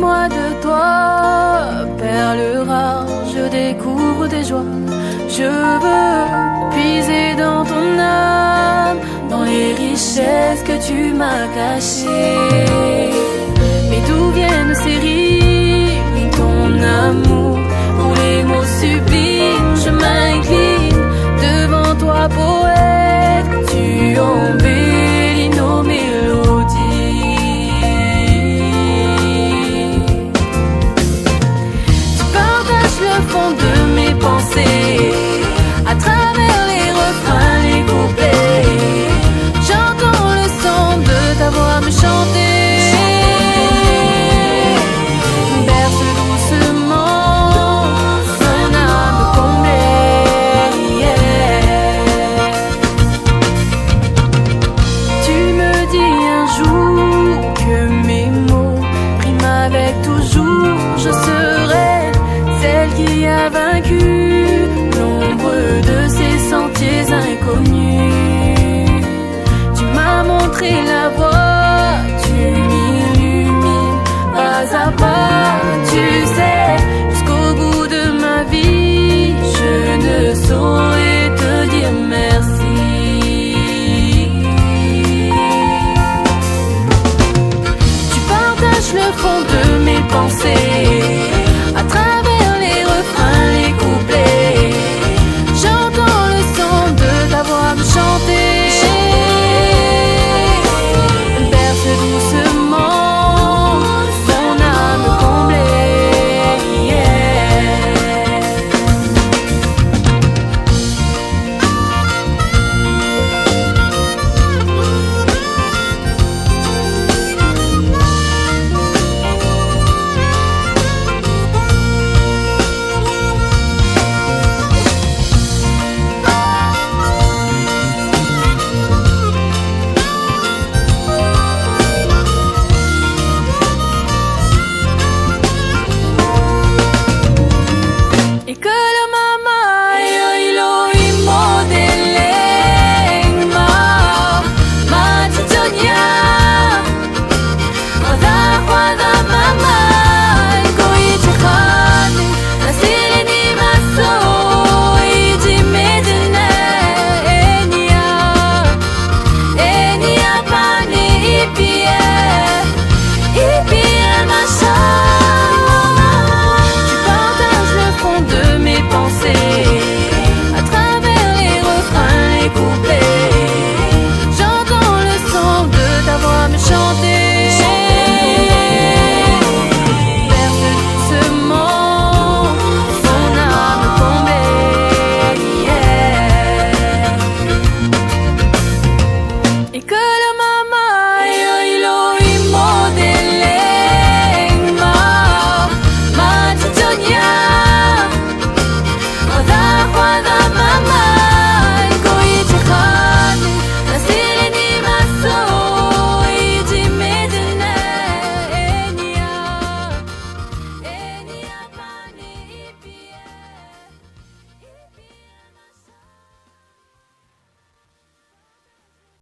Fais-moi de toi, perle rare, je découvre tes joies. Je veux puiser dans ton âme, dans les richesses que tu m'as cachées. Mais d'où viennent ces rimes, ton amour, pour les mots sublimes, je m'incline devant toi, poète, tu embellis nos mélodies. Tu partages le fond de mes pensées, à travers les refrains, les couplets, j'entends le son de ta voix me chanter. Berce doucement mon âme comblée, yeah. Tu me dis un jour que mes mots priment avec toujours. Je serai celle qui a vaincu l'ombre de ces sentiers inconnus. Tu m'as montré la voie, tu m'illumines pas à pas. Tu sais, jusqu'au bout de ma vie, je ne saurais te dire merci. Tu partages le fond de mes pensées,